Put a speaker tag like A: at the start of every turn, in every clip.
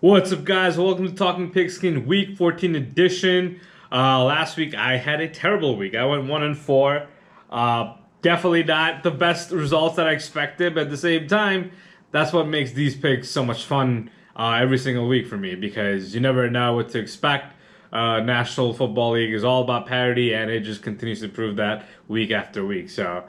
A: What's up, guys? Welcome to Talking Pigskin Week 14 edition. Last week I had a terrible week. I went 1-4. Definitely not the best results that I expected, but at the same time, that's what makes these picks so much fun every single week for me, because you never know what to expect. National Football League is all about parity, and it just continues to prove that week after week. So,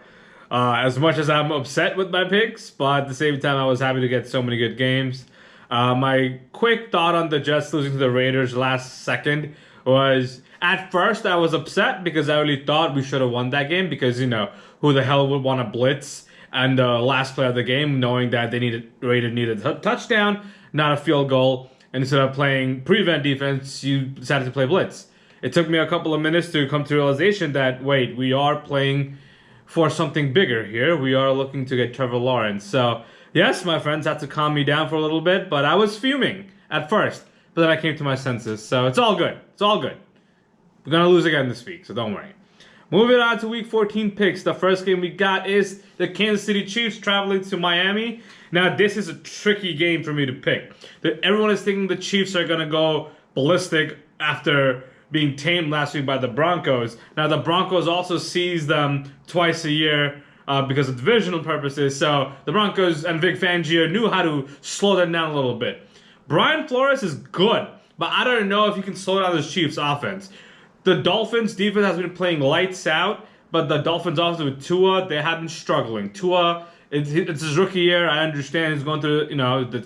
A: as much as I'm upset with my picks, but at the same time, I was happy to get so many good games. My quick thought on the Jets losing to the Raiders last second was, at first I was upset because I really thought we should have won that game, because, you know, who the hell would want to blitz and the last play of the game, knowing that Raiders needed a touchdown, not a field goal, and instead of playing prevent defense, you decided to play blitz. It took me a couple of minutes to come to the realization that, wait, we are playing for something bigger here. We are looking to get Trevor Lawrence. So, yes, my friends had to calm me down for a little bit, but I was fuming at first. But then I came to my senses, so it's all good. It's all good. We're going to lose again this week, so don't worry. Moving on to Week 14 picks. The first game we got is the Kansas City Chiefs traveling to Miami. Now, this is a tricky game for me to pick. Everyone is thinking the Chiefs are going to go ballistic after being tamed last week by the Broncos. Now, the Broncos also sees them twice a year because of divisional purposes. So the Broncos and Vic Fangio knew how to slow them down a little bit. Brian Flores is good, but I don't know if he can slow down this Chiefs offense. The Dolphins defense has been playing lights out, but the Dolphins offense with Tua, they have been struggling. Tua, it's his rookie year. I understand he's going through, the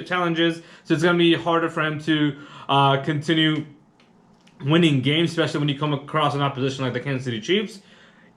A: challenges, so it's going to be harder for him to continue winning games, especially when you come across an opposition like the Kansas City Chiefs.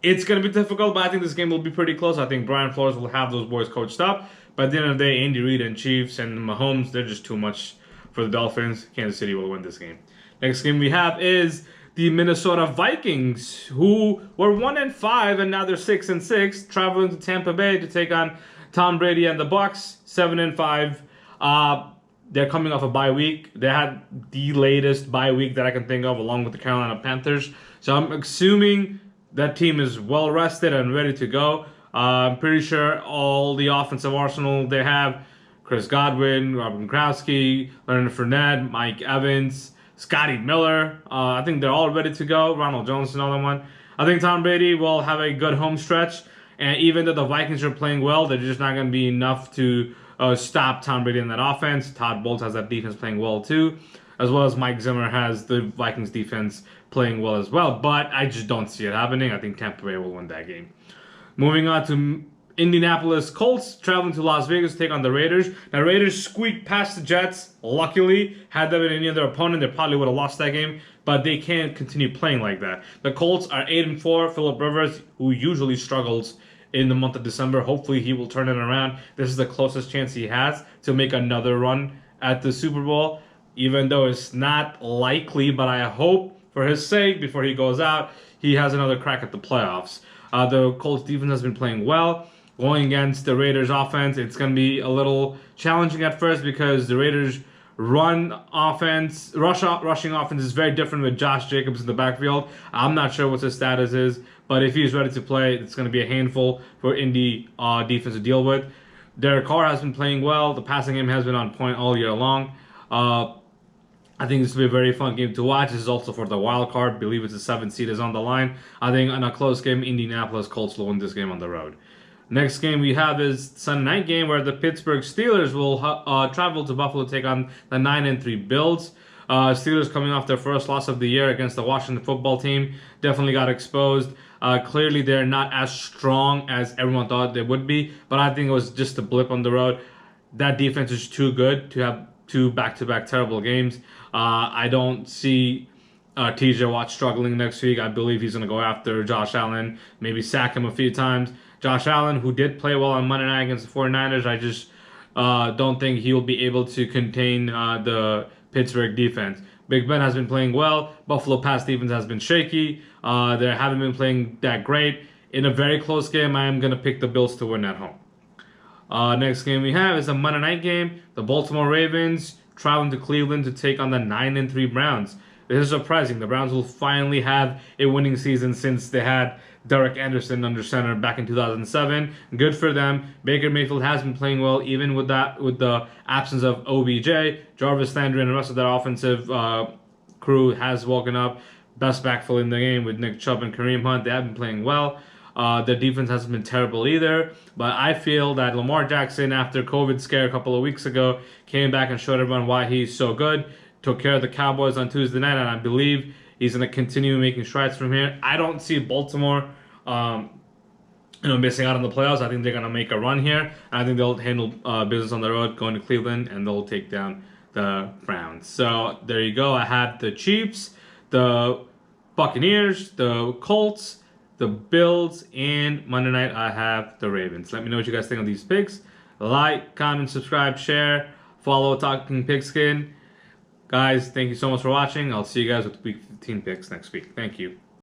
A: It's going to be difficult, but I think this game will be pretty close. I think Brian Flores will have those boys coached up. But at the end of the day, Andy Reid and Chiefs and Mahomes, they're just too much for the Dolphins. Kansas City will win this game. Next game we have is the Minnesota Vikings, who were 1-5 and now they're 6-6, traveling to Tampa Bay to take on Tom Brady and the Bucs, 7-5. They're coming off a bye week. They had the latest bye week that I can think of, along with the Carolina Panthers. So I'm assuming that team is well rested and ready to go. I'm pretty sure all the offensive arsenal they have, Chris Godwin, Robert Gronkowski, Leonard Fournette, Mike Evans, Scotty Miller, I think they're all ready to go. Ronald Jones, another one. I think Tom Brady will have a good home stretch. And even though the Vikings are playing well, they're just not going to be enough to stop Tom Brady in that offense. Todd Bowles has that defense playing well too, as well as Mike Zimmer has the Vikings defense playing well as well. But I just don't see it happening. I think Tampa Bay will win that game. Moving on to Indianapolis Colts, traveling to Las Vegas to take on the Raiders. Now, Raiders squeaked past the Jets, luckily. Had there been any other opponent, they probably would have lost that game. But they can't continue playing like that. The Colts are 8-4. Phillip Rivers, who usually struggles in the month of December, hopefully he will turn it around. This is the closest chance he has to make another run at the Super Bowl, even though it's not likely, but I hope for his sake, before he goes out, he has another crack at the playoffs. The Colts defense has been playing well. Going against the Raiders offense, it's going to be a little challenging at first, because the Raiders rushing offense is very different with Josh Jacobs in the backfield. I'm not sure what his status is, but if he's ready to play, it's going to be a handful for Indy defense to deal with. Derek Carr has been playing well. The passing game has been on point all year long. I think this will be a very fun game to watch. This is also for the wild card. I believe it's a 7th seed is on the line. I think in a close game, Indianapolis Colts will win this game on the road. Next game we have is Sunday night game, where the Pittsburgh Steelers will travel to Buffalo to take on the 9-3 Bills. Steelers coming off their first loss of the year against the Washington football team. Definitely got exposed. Clearly they're not as strong as everyone thought they would be, but I think it was just a blip on the road. That defense is too good to have two back-to-back terrible games. I don't see TJ Watt struggling next week. I believe he's going to go after Josh Allen, maybe sack him a few times. Josh Allen, who did play well on Monday night against the 49ers, I just don't think he'll be able to contain the Pittsburgh defense. Big Ben has been playing well. Buffalo pass defense has been shaky. They haven't been playing that great. In a very close game, I am going to pick the Bills to win at home. Next game we have is a Monday night game. The Baltimore Ravens traveling to Cleveland to take on the 9-3 Browns. This is surprising. The Browns will finally have a winning season since they had Derek Anderson under center back in 2007. Good for them. Baker Mayfield has been playing well, even with the absence of OBJ. Jarvis Landry and the rest of their offensive crew has woken up. Best backfill in the game with Nick Chubb and Kareem Hunt. They have been playing well. Their defense hasn't been terrible either, but I feel that Lamar Jackson, after COVID scare a couple of weeks ago, came back and showed everyone why he's so good. Took care of the Cowboys on Tuesday night, and I believe he's going to continue making strides from here. I don't see Baltimore, missing out on the playoffs. I think they're going to make a run here. I think they'll handle business on the road, going to Cleveland, and they'll take down the Browns. So there you go. I have the Chiefs, the Buccaneers, the Colts, the Bills, and Monday night I have the Ravens. Let me know what you guys think of these picks. Like, comment, subscribe, share, follow Talking Pigskin. Guys, thank you so much for watching. I'll see you guys with Week 15 picks next week. Thank you.